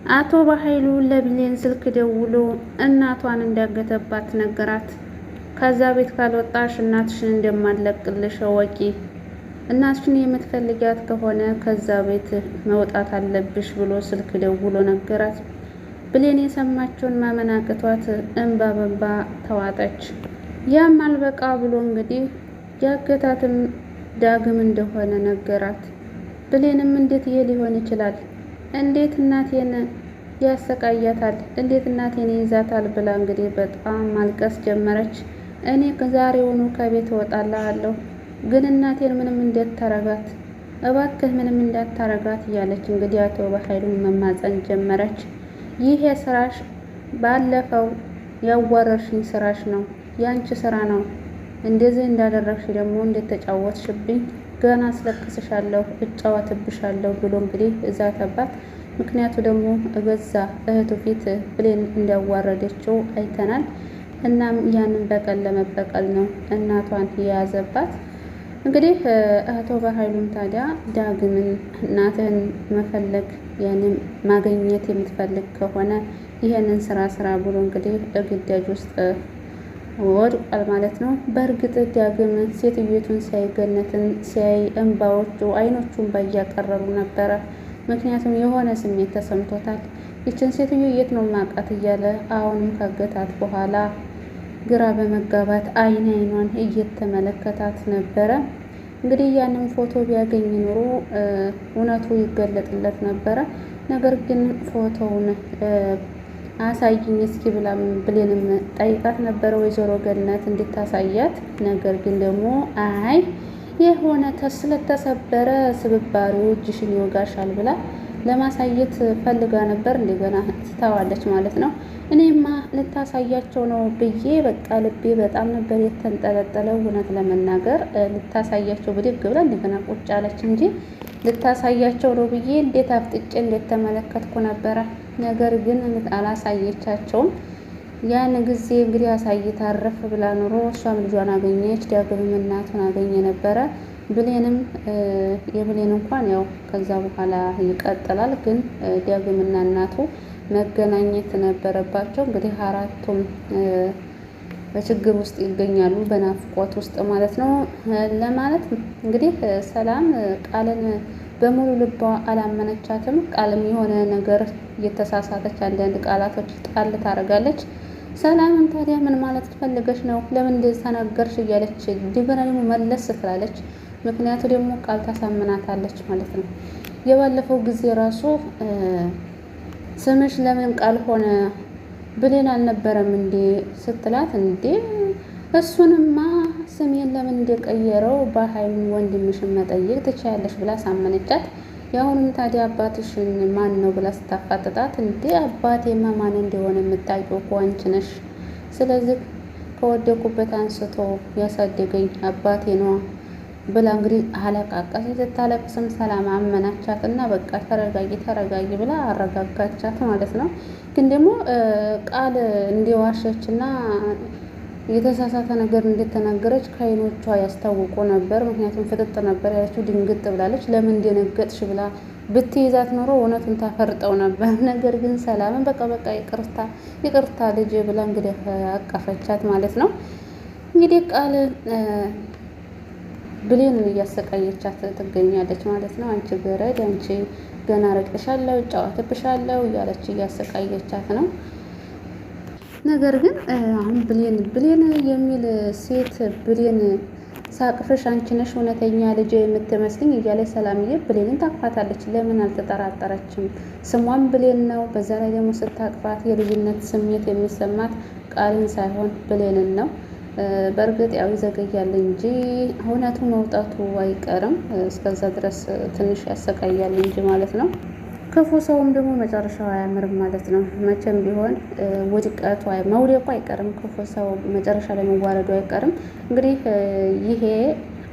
አቶ በኃይሉ ለብሌን ስልክ ደውሎ እናቷን እንዳገተባት ነገራት። ከዛ ቤት ካልወጣሽ እናትሽን እንደማለቅልሽ እወቂ፣ እናትሽን የምትፈልጊያት ከሆነ ከዛ ቤት መውጣት አለብሽ ብሎ ስልክ ደውሎ ነገራት። ብሌን የሰማችውን ማመን አቅቷት እንባ በንባ ተዋጠች። ያም አልበቃ ብሎ እንግዲህ ያገታትም ዳግም እንደሆነ ነገራት። ብሌንም እንዴት ይሄ ሊሆን ይችላል? እንዴት እናቴን ያሰቃያታል? እንዴት እናቴን ይይዛታል? ብላ እንግዲህ በጣም ማልቀስ ጀመረች። እኔ ዛሬውኑ ከቤት እወጣልሃለሁ፣ ግን እናቴን ምንም እንዳታረጋት እባክህ፣ ምንም እንዳታረጋት እያለች እንግዲህ አቶ በኃይሉን መማፀን ጀመረች። ይሄ ስራሽ ባለፈው ያዋረርሽኝ ስራሽ ነው፣ ያንቺ ስራ ነው። እንደዚህ እንዳደረግሽ ደግሞ እንደተጫወትሽብኝ ገና አስለቅስሻለሁ፣ እጫወትብሻለሁ ብሎ እንግዲህ እዛተባት። ምክንያቱ ደግሞ እገዛ እህቱ ፊት ብሌን እንዳዋረደችው አይተናል። እናም ያንን በቀል ለመበቀል ነው እናቷን የያዘባት። እንግዲህ አቶ በኃይሉም ታዲያ ዳግምን እናትህን መፈለግ ያንን ማግኘት የምትፈልግ ከሆነ ይሄንን ስራ ብሎ እንግዲህ ግዳጅ ውስጥ ወድቋል ማለት ነው። በእርግጥ ዳግም ሴትዮቱን ሲያይ ገነትን ሲያይ እንባዎቹ አይኖቹን ባያቀረሩ ነበረ። ምክንያቱም የሆነ ስሜት ተሰምቶታል። ይችን ሴትዮ የት ነው ማቃት እያለ አሁንም ካገታት በኋላ ግራ በመጋባት አይኗን እየተመለከታት ነበረ። እንግዲህ ያንን ፎቶ ቢያገኝ ኑሮ እውነቱ ይገለጥለት ነበረ። ነገር ግን ፎቶውን አሳይኝ እስኪ ብላም ብሌንም ጠይቃት ነበረ ወይዘሮ ገነት እንድታሳያት። ነገር ግን ደግሞ አይ የሆነ ስለተሰበረ ስብባሪው እጅሽን ይወጋሻል ብላ ለማሳየት ፈልጋ ነበር። እንደገና ትታዋለች ማለት ነው። እኔማ ልታሳያቸው ነው ብዬ በቃ ልቤ በጣም ነበር የተንጠለጠለው። እውነት ለመናገር ልታሳያቸው ብድግ ብላ እንደገና ቁጭ አለች እንጂ ልታሳያቸው ነው ብዬ እንዴት አፍጥጬ እንደተመለከትኩ ነበረ። ነገር ግን አላሳየቻቸውም። ያን ጊዜ እንግዲህ አሳይታ አረፍ ብላ ኑሮ እሷም ልጇን አገኘች፣ ዳግምም እናቱን አገኘ ነበረ። ብሌንም የብሌን እንኳን ያው ከዛ በኋላ ይቀጥላል። ግን ዳግምና እናቱ መገናኘት ነበረባቸው። እንግዲህ አራቱም በችግር ውስጥ ይገኛሉ፣ በናፍቆት ውስጥ ማለት ነው። ለማለት እንግዲህ ሰላም ቃልን በሙሉ ልቧ አላመነቻትም። ቃልም የሆነ ነገር እየተሳሳተች አንዳንድ ቃላቶች ጣል ታደርጋለች። ሰላምም ታዲያ ምን ማለት ትፈልገች ነው? ለምን እንደዚህ ተናገርሽ? እያለች እንደገና ደግሞ መለስ ትላለች። ምክንያቱ ደግሞ ቃል ታሳምናታለች ማለት ነው። የባለፈው ጊዜ ራሱ ስምሽ ለምን ቃል ሆነ ብሌን አልነበረም እንዴ ስትላት፣ እንዴ እሱንማ ስሜን ለምን እንደቀየረው በኃይሉን ወንድምሽን መጠየቅ ትችያለሽ ብላ ሳመነቻት። የአሁኑም ታዲያ አባትሽን ማን ነው ብላ ስታፋጥጣት፣ እንዴ አባቴማ ማን እንደሆነ የምታውቂው እኮ አንቺ ነሽ። ስለዚህ ከወደኩበት አንስቶ ያሳደገኝ አባቴ ነው ብላ እንግዲህ አለቃቀስ። ስታለቅስም ሰላም አመናቻት እና በቃ ተረጋጊ ብላ አረጋጋቻት ማለት ነው። ግን ደግሞ ቃል እንደዋሸች እና የተሳሳተ ነገር እንደተናገረች ከአይኖቿ ያስታውቁ ነበር። ምክንያቱም ፍጥጥ ነበር ያለችው፣ ድንግጥ ብላለች። ለምን እንደነገጥሽ ብላ ብትይዛት ኖሮ እውነቱን ታፈርጠው ነበር። ነገር ግን ሰላምን በቃ ይቅርታ ልጅ ብላ እንግዲህ አቀፈቻት ማለት ነው። እንግዲህ ቃል ብሌንን እያሰቃየቻት ትገኛለች ማለት ነው። አንቺ ገረድ፣ አንቺ ገና ረቅሻለሁ፣ እጫወትብሻለሁ እያለች እያሰቃየቻት ነው። ነገር ግን አሁን ብሌን የሚል ሴት ብሌን ሳቅፍሽ አንቺ ነሽ እውነተኛ ልጅ የምትመስልኝ እያለች ሰላምዬ ብሌንን ታቅፋታለች። ለምን አልተጠራጠረችም? ስሟም ብሌን ነው። በዛ ላይ ደግሞ ስታቅፋት የልጅነት ስሜት የሚሰማት ቃልን ሳይሆን ብሌንን ነው። በእርግጥ ያው ይዘገያል እንጂ እውነቱ መውጣቱ አይቀርም። እስከዛ ድረስ ትንሽ ያሰቃያል እንጂ ማለት ነው። ክፉ ሰውም ደግሞ መጨረሻው አያምርም ማለት ነው። መቼም ቢሆን ውድቀቱ መውደቁ አይቀርም። ክፉ ሰው መጨረሻ ላይ መዋረዱ አይቀርም። እንግዲህ ይሄ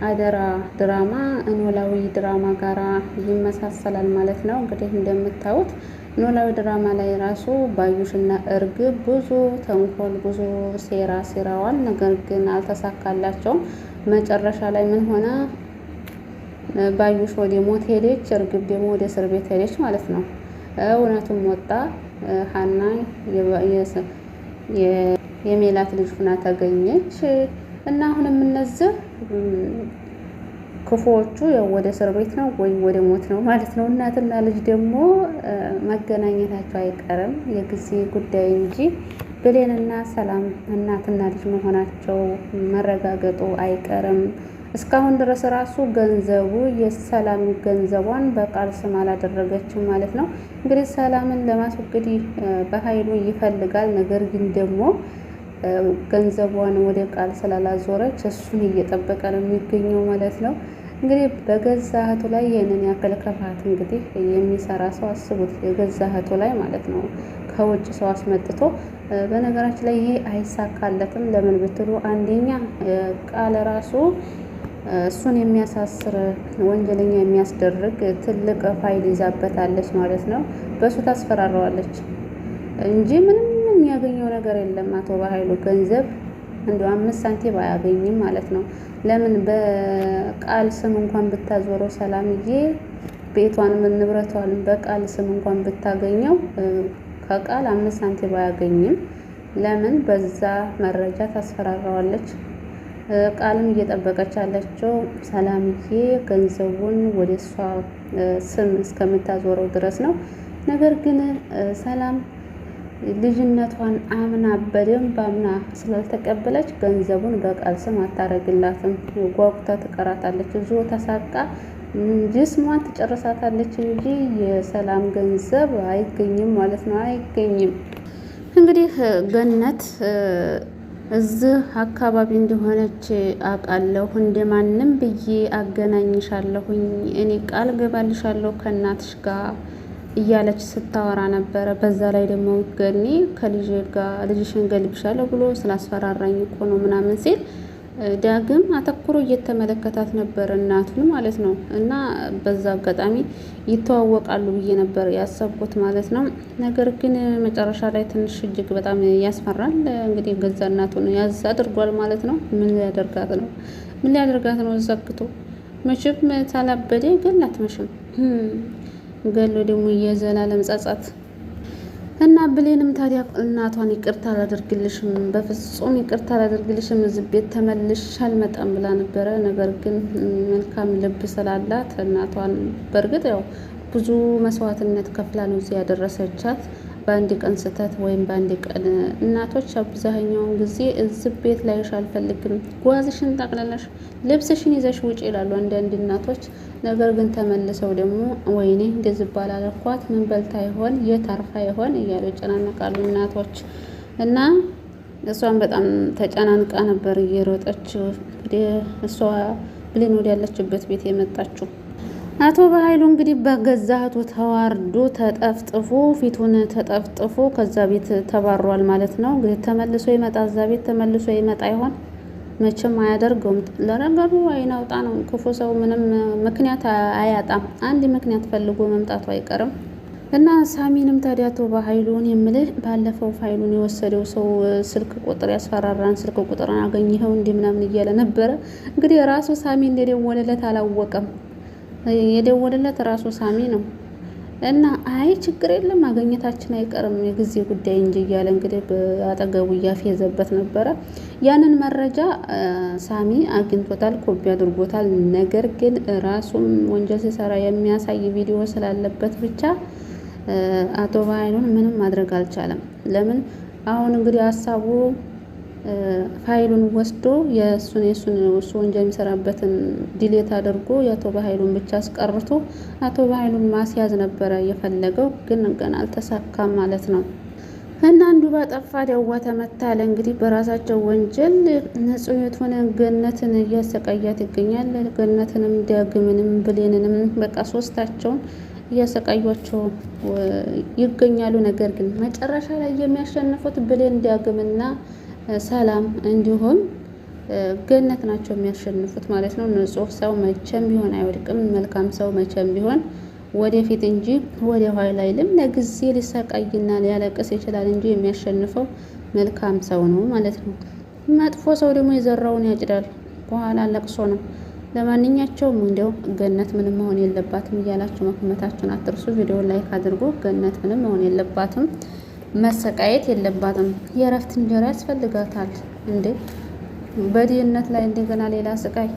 አደራ ድራማ ኖላዊ ድራማ ጋራ ይመሳሰላል ማለት ነው። እንግዲህ እንደምታዩት ኖላዊ ድራማ ላይ ራሱ ባዩሽና እርግብ ብዙ ተንኮል ብዙ ሴራ ሲራዋል። ነገር ግን አልተሳካላቸውም። መጨረሻ ላይ ምን ሆነ? ባዩሽ ወደ ሞት ሄደች፣ እርግብ ደግሞ ወደ እስር ቤት ሄደች ማለት ነው። እውነቱም ወጣ። ሀና የሜላት ልጅ ሁና ተገኘች እና አሁንም እነዚህ ክፉዎቹ ያው ወደ እስር ቤት ነው ወይ ወደ ሞት ነው ማለት ነው። እናትና ልጅ ደግሞ መገናኘታቸው አይቀርም የጊዜ ጉዳይ እንጂ ብሌንና ሰላም እናትና ልጅ መሆናቸው መረጋገጡ አይቀርም። እስካሁን ድረስ ራሱ ገንዘቡ የሰላም ገንዘቧን በቃል ስም አላደረገችም ማለት ነው። እንግዲህ ሰላምን ለማስወገድ በኃይሉ ይፈልጋል። ነገር ግን ደግሞ ገንዘቧን ወደ ቃል ስላላዞረች እሱን እየጠበቀ ነው የሚገኘው ማለት ነው። እንግዲህ በገዛ እህቱ ላይ ይህንን ያክል ክፋት እንግዲህ የሚሰራ ሰው አስቡት፣ የገዛ እህቱ ላይ ማለት ነው፣ ከውጭ ሰው አስመጥቶ። በነገራችን ላይ ይሄ አይሳካለትም። ለምን ብትሉ አንደኛ ቃል ራሱ እሱን የሚያሳስር ወንጀለኛ የሚያስደርግ ትልቅ ፋይል ይዛበታለች ማለት ነው። በእሱ ታስፈራረዋለች እንጂ ምንም የሚያገኘው ነገር የለም። አቶ በኃይሉ ገንዘብ እንዲሁ 5 ሳንቲም አያገኝም ማለት ነው። ለምን በቃል ስም እንኳን ብታዞረው ሰላምዬ ቤቷን ንብረቷን በቃል ስም እንኳን ብታገኘው ከቃል 5 ሳንቲም አያገኝም። ለምን በዛ መረጃ ታስፈራራዋለች። ቃልም እየጠበቀች ያለችው ሰላምዬ ገንዘቡን ወደ እሷ ስም እስከምታዞረው ድረስ ነው። ነገር ግን ሰላም ልጅነቷን አምና በደንብ አምና ስላልተቀበለች ገንዘቡን በቃል ስም አታረግላትም። ጓጉታ ትቀራታለች። እዚሁ ተሳቃ ጅስሟን ትጨርሳታለች እንጂ የሰላም ገንዘብ አይገኝም ማለት ነው። አይገኝም። እንግዲህ ገነት እዚህ አካባቢ እንደሆነች አውቃለሁ። እንደማንም ብዬ አገናኝሻለሁኝ፣ እኔ ቃል ገባልሻለሁ ከእናትሽ ጋር እያለች ስታወራ ነበረ። በዛ ላይ ደግሞ ገኒ ከልጅ ጋር ልጅሽን ገልብሻለሁ ብሎ ስላስፈራራኝ እኮ ነው ምናምን ሲል ዳግም አተኩሮ እየተመለከታት ነበር፣ እናቱን ማለት ነው። እና በዛ አጋጣሚ ይተዋወቃሉ ብዬ ነበር ያሰብኩት ማለት ነው። ነገር ግን መጨረሻ ላይ ትንሽ እጅግ በጣም ያስፈራል። እንግዲህ ገዛ እናቱን ያዝ አድርጓል ማለት ነው። ምን ሊያደርጋት ነው? ምን ሊያደርጋት ነው? ዘግቶ መቼም ታላበደ ገላት መቼም ገሎ ደግሞ የዘላለም ጸጸት እና ብሌንም ታዲያ እናቷን ይቅርታ አላደርግልሽም፣ በፍጹም ይቅርታ አላደርግልሽም፣ እዚህ ቤት ተመልሽ አልመጣም ብላ ነበረ። ነገር ግን መልካም ልብ ስላላት እናቷን በእርግጥ ያው ብዙ መስዋዕትነት ከፍላ ነው እዚህ ያደረሰቻት። በአንድ ቀን ስህተት ወይም በአንድ ቀን እናቶች አብዛኛውን ጊዜ እዚህ ቤት ላይሽ አልፈልግም፣ ጓዝሽን ጠቅልለሽ ልብስሽን ይዘሽ ውጭ ይላሉ አንዳንድ እናቶች። ነገር ግን ተመልሰው ደግሞ ወይኔ እንደዚህ ባላለኳት ምን በልታ ይሆን የት አርፋ ይሆን እያሉ ይጨናነቃሉ እናቶች። እና እሷን በጣም ተጨናንቃ ነበር እየሮጠች እሷ ብሌን ወደ ያለችበት ቤት የመጣችው። አቶ በኃይሉ እንግዲህ በገዛ እህቱ ተዋርዶ ተጠፍጥፎ ፊቱን ተጠፍጥፎ ከዛ ቤት ተባሯል ማለት ነው። እንግዲህ ተመልሶ ይመጣ እዛ ቤት ተመልሶ ይመጣ ይሆን? መቼም አያደርገውም። ለነገሩ አይናውጣ ነው። ክፉ ሰው ምንም ምክንያት አያጣም። አንድ ምክንያት ፈልጎ መምጣቱ አይቀርም። እና ሳሚንም ታዲያ አቶ በኃይሉን የምልህ ባለፈው ፋይሉን የወሰደው ሰው ስልክ ቁጥር ያስፈራራን፣ ስልክ ቁጥርን አገኘኸው እንዲህ ምናምን እያለ ነበረ። እንግዲህ ራሱ ሳሚ እንደደወለለት አላወቀም። የደወለለት ራሱ ሳሚ ነው። እና አይ ችግር የለም ማግኘታችን አይቀርም የጊዜ ጉዳይ እንጂ እያለ እንግዲህ በአጠገቡ እያፌዘበት ነበረ። ያንን መረጃ ሳሚ አግኝቶታል፣ ኮፒ አድርጎታል። ነገር ግን ራሱም ወንጀል ሲሰራ የሚያሳይ ቪዲዮ ስላለበት ብቻ አቶ በኃይሉን ምንም ማድረግ አልቻለም። ለምን አሁን እንግዲህ ሀሳቡ ፋይሉን ወስዶ እሱ ወንጀል የሚሰራበትን ዲሌት አድርጎ የአቶ በኃይሉን ብቻ አስቀርቶ አቶ በኃይሉን ማስያዝ ነበረ የፈለገው፣ ግን ገና አልተሳካም ማለት ነው። እና አንዱ ባጠፋ ደዋ ተመታለ። እንግዲህ በራሳቸው ወንጀል ንጹሕቱን ገነትን እያሰቃያት ይገኛል። ገነትንም ዳግምንም ብሌንንም በቃ ሶስታቸውን እያሰቃያቸው ይገኛሉ። ነገር ግን መጨረሻ ላይ የሚያሸንፉት ብሌን ዳግምና ሰላም እንዲሁም ገነት ናቸው የሚያሸንፉት ማለት ነው። ንጹሕ ሰው መቼም ቢሆን አይወድቅም። መልካም ሰው መቼም ቢሆን ወደፊት እንጂ ወደ ኋላ አይልም። ለጊዜ ሊሰቃይና ሊያለቅስ ይችላል እንጂ የሚያሸንፈው መልካም ሰው ነው ማለት ነው። መጥፎ ሰው ደግሞ የዘራውን ያጭዳል። በኋላ ለቅሶ ነው። ለማንኛቸውም እንዲያው ገነት ምንም መሆን የለባትም እያላችሁ መክመታችሁን አትርሱ። ቪዲዮ ላይክ አድርጎ ገነት ምንም መሆን የለባትም፣ መሰቃየት የለባትም። የእረፍት እንጀራ ያስፈልጋታል እንዴ! በድህነት ላይ እንደገና ሌላ ስቃይ